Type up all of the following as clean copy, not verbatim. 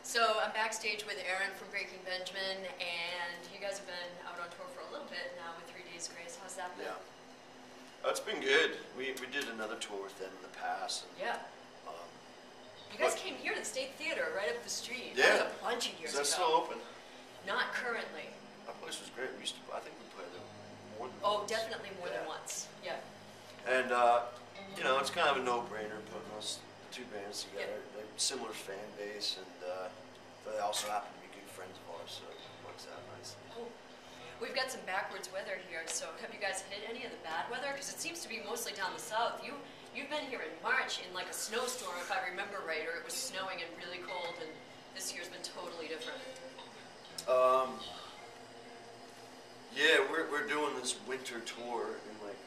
So I'm backstage with Aaron from Breaking Benjamin, and you guys have been out on tour for a little bit now with 3 Days Grace. How's that been? Yeah. It's been good. We did another tour with them in the past. And, yeah. You guys came here to the State Theater right up the street. Yeah. That was a bunch of years ago. Is that still open? Not currently. That place was great. We used to, I think we played there more than Oh, once. definitely more than once. Yeah. And, you know, it's kind of a no-brainer putting those two bands together. They're similar fan base, and they also happen to be good friends of ours, so it works out nice. Oh. We've got some backwards weather here, so have you guys hit any of the bad weather? Because it seems to be mostly down the south. You've been here in March in like a snowstorm, if I remember right, or it was snowing and really cold, and this year's been totally different. Yeah, we're doing this winter tour in like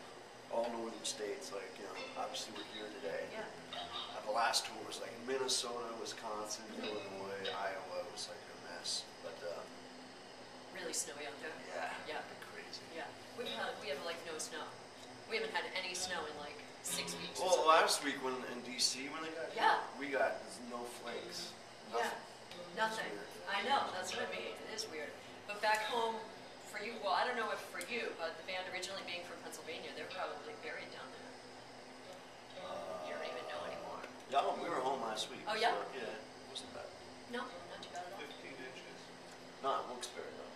all northern states. Like, you know, obviously we're here today. Yeah. The last tour was like Minnesota, Wisconsin, Illinois, Iowa. It was like a mess, but Really snowy out there. yeah, Yeah. crazy. Yeah. We have like no snow. We haven't had any snow in like 6 weeks. or Well, so. last week when in DC when they got here, Yeah. we got no flakes. Yeah. Nothing. It's weird. I know, that's what I mean. It is weird. But back home, for you, well, I don't know if for you, but the band originally being from Pennsylvania, they're probably buried down there. You don't even know anymore. Yeah, we were home last week. Oh, yeah? So, yeah, it wasn't bad. No, not too bad at all. 15 inches. Not in Wilkes-Barre though.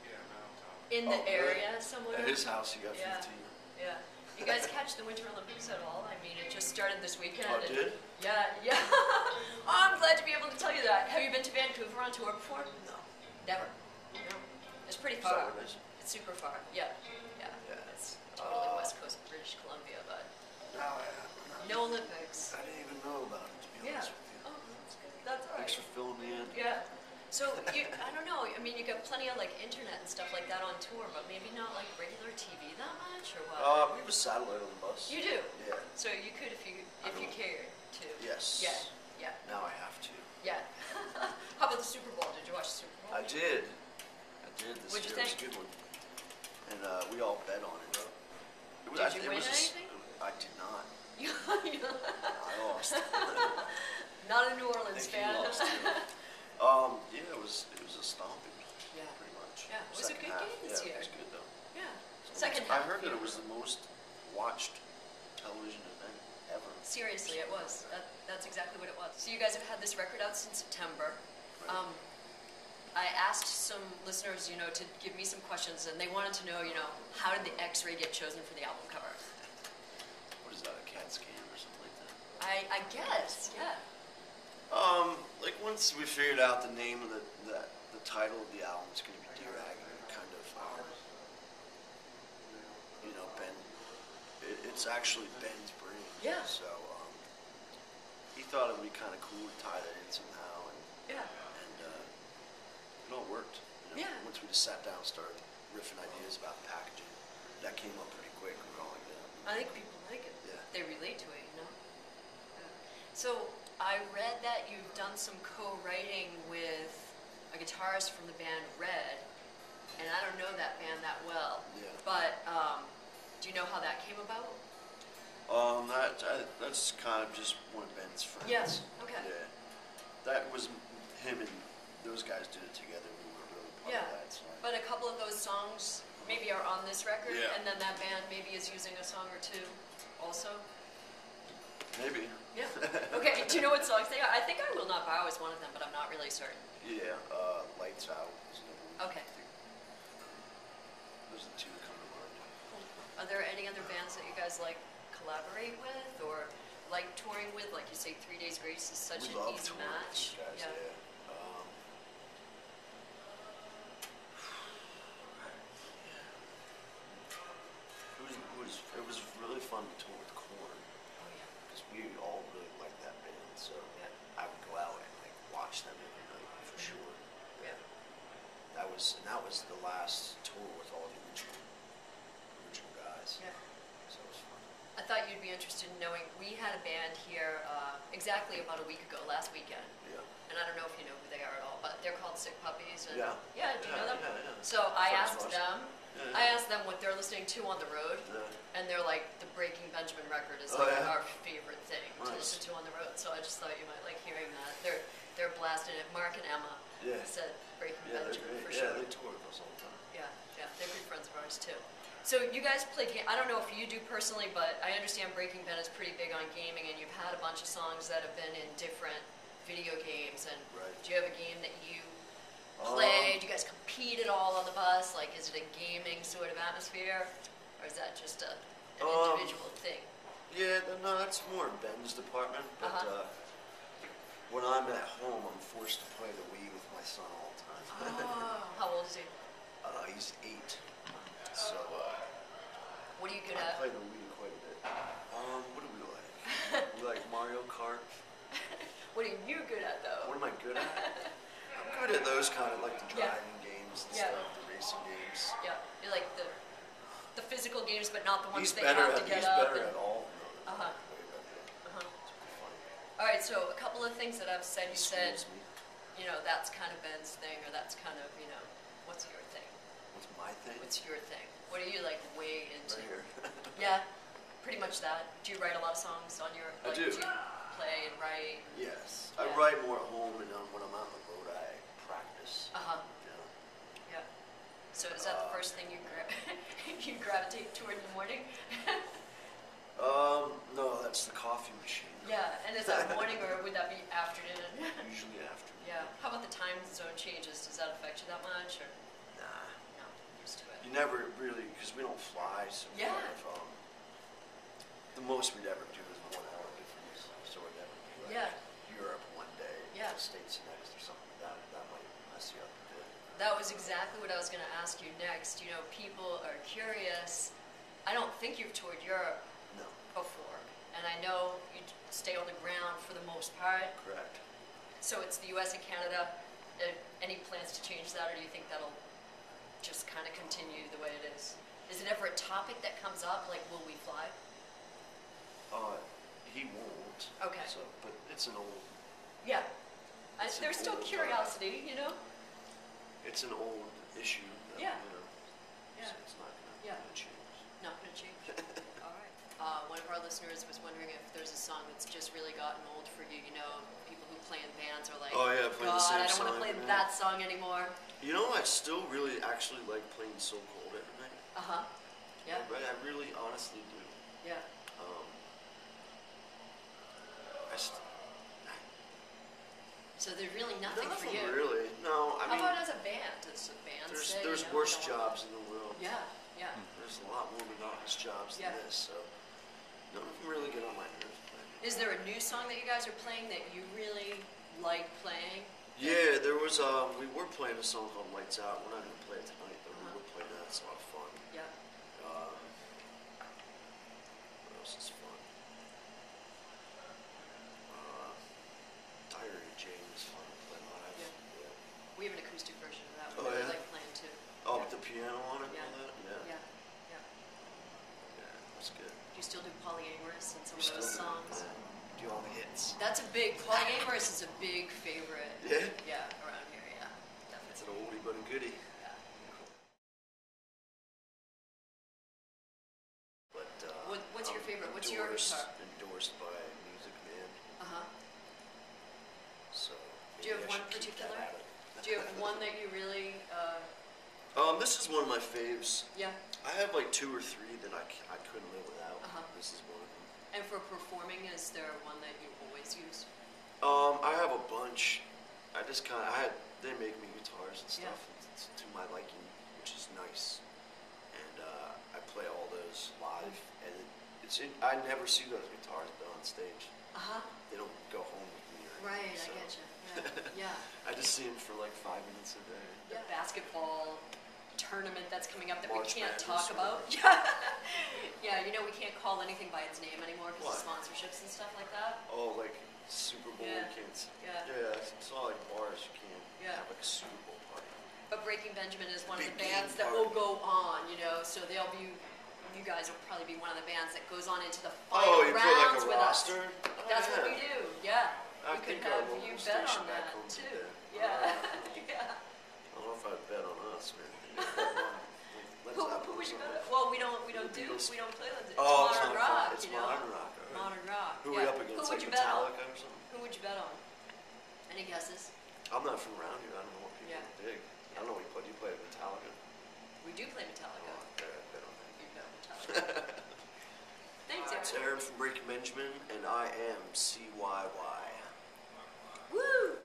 Yeah, mountain. In the Oh, really? area somewhere? At his house, he got Yeah. 15. Yeah. You guys catch the Winter Olympics at all? I mean, it just started this weekend. Oh, it and- did? Yeah, yeah. Oh, I'm glad to be able to tell you that. Have you been to Vancouver on tour before? No. Never. No. It's pretty Is that far. what it is? It's super far. Yeah. Yeah. Yeah. It's totally West Coast British Columbia, but no Olympics. I didn't even know about it, to be Yeah. honest with you. Oh, that's good. That's all Thanks right. for filling me in. Yeah. So, I don't know, I mean, you got plenty of, like, internet and stuff like that on tour, but maybe not, like, regular TV that much, or what? We have a satellite on the bus. You do? Yeah. So you could if you don't. cared to. Yes. Yeah, yeah, Now I have to. yeah. How about the Super Bowl? Did you watch the Super Bowl? I did. I did. This What'd you year was a think? good one. And we all bet on it. It was, Did you win anything? I did not. You- I lost. Not a New Orleans I think fan. you lost too. Yeah, it was a stomping. Yeah. Pretty much. Yeah, it was a Second good half, game this yeah, year. It was good though. Yeah. So Second I half. heard that yeah. it was the most watched television event ever. Seriously, it was. That's exactly what it was. So you guys have had this record out since September. Right. I asked some listeners, to give me some questions, and they wanted to know, how did the X-ray get chosen for the album cover? What is that, a CAT scan or something like that? I guess, yeah. Like once we figured out the name of the title of the album is going to be Dear Agony, kind of, Ben. It's actually Ben's brain. Yeah. So he thought it would be kind of cool to tie that in somehow, and Yeah. it all worked. Yeah. Once we just sat down and started riffing ideas about the packaging, that came up pretty quick. We were all like, yeah. I think people like it. Yeah. They relate to it. Yeah. So I read that you've done some co-writing with a guitarist from the band Red, and I don't know that band that well. Yeah. But do you know how that came about? That's kind of just one of Ben's friends. Yes. Okay. Yeah. That was him and those guys did it together. We were really part Yeah. of that. So But a couple of those songs maybe are on this record, Yeah. and then that band maybe is using a song or two also. maybe. Yeah. Okay. Do you know what songs they are? I think I Will Not Bow is one of them, but I'm not really certain. Yeah. Lights Out is another one. Okay. Those are the two that come to mind. Are there any other bands that you guys like collaborate with or like touring with? Like you say, 3 Days Grace is such We an love easy touring with match. these guys, yeah. It was really fun to tour with Korn Oh yeah. because we all really liked that band. So Yeah. I would go out and like watch them every night for sure. Yeah. That was the last tour with all the original guys. Yeah. So it was fun. I thought you'd be interested in knowing we had a band here exactly about a week ago, last weekend. Yeah. And I don't know if you know who they are at all, but they're called Sick Puppies. And Yeah. Yeah, do you know them? Yeah, yeah. So I Friends asked of ours. them. Yeah. I asked them what they're listening to on the road, Yeah. and they're like, the Breaking Benjamin record is Oh, like yeah? our favorite thing to Nice. listen to on the road. So I just thought you might like hearing that. They're blasting it. Mark and Emma Yeah. said Breaking Yeah, they're Benjamin great. for Yeah, sure. they tour with us all the time. Yeah, yeah, they're good friends of ours too. So you guys play I don't know if you do personally, but I understand Breaking Ben is pretty big on gaming, and you've had a bunch of songs that have been in different video games. And Right. do you have a game that you play? Do you guys compete at all on the bus? Like, is it a gaming sort of atmosphere, or is that just an individual thing? Yeah, no, that's more in Ben's department. But Uh-huh. when I'm at home, I'm forced to play the Wii with my son all the time. Oh, how old is he? He's 8. So What are you good I at? play the Wii quite a bit. What do we like? We like Mario Kart. What are you good at though? What am I good at? I'm good at those kind of like the Yeah. driving games and Yeah. stuff, the racing games. Yeah, you like the physical games, but not the ones He's they better have at to get he's up. better and- at all of them. Uh-huh. Way better. Uh-huh. It's pretty funny. All right, so a couple of things that I've said. You He said, schools me. you know, that's kind of Ben's thing, or that's kind of, you know, what's your thing? What's my thing? What's your thing? What are you like way into? Right here. Yeah, pretty much that. Do you write a lot of songs on your? I Like, do. you play and write? Yes. Yeah. I write more at home, and when I'm out on the road, I practice. Uh huh. You know. Yeah. So is that the first thing you you gravitate toward in the morning? No, that's the coffee machine. Yeah. And is that morning or would that be afternoon? Usually after. Yeah. How about the time zone changes? Does that affect you that much, or Nah. no? Used to it. You never really, because we don't fly, so we Yeah. kind of, the most we'd ever do is 1 hour difference. So we'd never be like Yeah. Europe one day, Yeah. the States next, or something like that. That might mess you up a bit. That was exactly what I was going to ask you next. You know, people are curious. I don't think you've toured Europe No, before, and I know you stay on the ground for the most part. correct. So it's the U.S. and Canada. Any plans to change that, or do you think that'll just kind of continue the way it is? Is it ever a topic that comes up, like will we fly? He won't. Okay. So, but it's an old, Yeah. It's There's still important. curiosity, you know? it's an old issue. That, Yeah. You know, Yeah. so it's not gonna, Yeah. gonna change. Not going to change. All right. One of our listeners was wondering if there's a song that's just really gotten old for you. You know, people who play in bands are like, Oh, yeah, playing the God, same I don't want to song play every that song anymore. You know, I still really actually like playing So Cold every night. Uh-huh. Yeah. Right, I really honestly do. Yeah. I st- So there's really nothing for Nothing you. really. No, I How mean, about as a band? Does a band say, there's you know, worse we don't want jobs in the world. that? Yeah, yeah. There's a lot more monotonous jobs Yeah. than this, so none of them really get on my nerves. Is there a new song that you guys are playing that you really like playing? Yeah, there was we were playing a song called Lights Out. We're not gonna play it tonight, but Uh-huh. we were playing that. It's a lot of fun. Yeah. What else is fun? Diary of Jane is fun to play live. Yeah. We have an acoustic version of that. We Oh, really yeah? like playing too. Oh, Yeah. with the piano on it Yeah. and all that? Yeah. Yeah. Yeah. Yeah, that's good. Do you still do polyamorous and some We of those still songs? do all the hits. That's a big, polyamorous is a big favorite. Yeah? Yeah, around here, yeah. It's Definitely. an oldie but a goodie. Yeah. But, What's your I'm favorite? What's your guitar? Endorsed by Music Man, Uh-huh. so. Do you have maybe I one should keep that particular? habit. Do you have one that you really, This is one of my faves. yeah? I have like 2 or 3 that I couldn't live without. Uh-huh. This is one of them. And for performing, is there one that you always use? I have a bunch. They make me guitars and Yeah. stuff. It's to my liking, which is nice. And I play all those live, and I never see those guitars though on stage. Uh-huh. They don't go home with me or Right, anything, I so. get you. Yeah. I just see them for like 5 minutes a day. Yeah. The basketball tournament that's coming up that March we can't Madness talk or about. whatever. Yeah. Yeah, you know we can't call anything by its name anymore because of Why? sponsorships and stuff like that. Oh, like Super Bowl Yeah. kids. Yeah. Yeah, it's all like bars. You can't Yeah. have like a Super Bowl party. But Breaking Benjamin is one of the Big bands game that party. will go on, you know, so they'll be, you guys will probably be one of the bands that goes on into the final Oh, you put like rounds a with roster? us. Oh, That's yeah. what we do, yeah. I We could think our have local you bet station on back that home did too. that. Yeah, yeah. I don't know if I'd bet on us, man. Who would you bet on? Well, we don't The Beatles. play that. It's Oh, it's modern not fun. rock, It's you know? modern rock, all right. Modern rock, Who are yeah. we up against? Who would Like you bet on? Metallica or something? Who would you bet on? Any guesses? I'm not from around here. I don't know what people Yeah. dig. I don't know what you play. Do you play Metallica? We do play Metallica. Oh, I don't know. You know Metallica. Thanks, It's Aaron. Aaron from Breaking Benjamin, and I am CYY.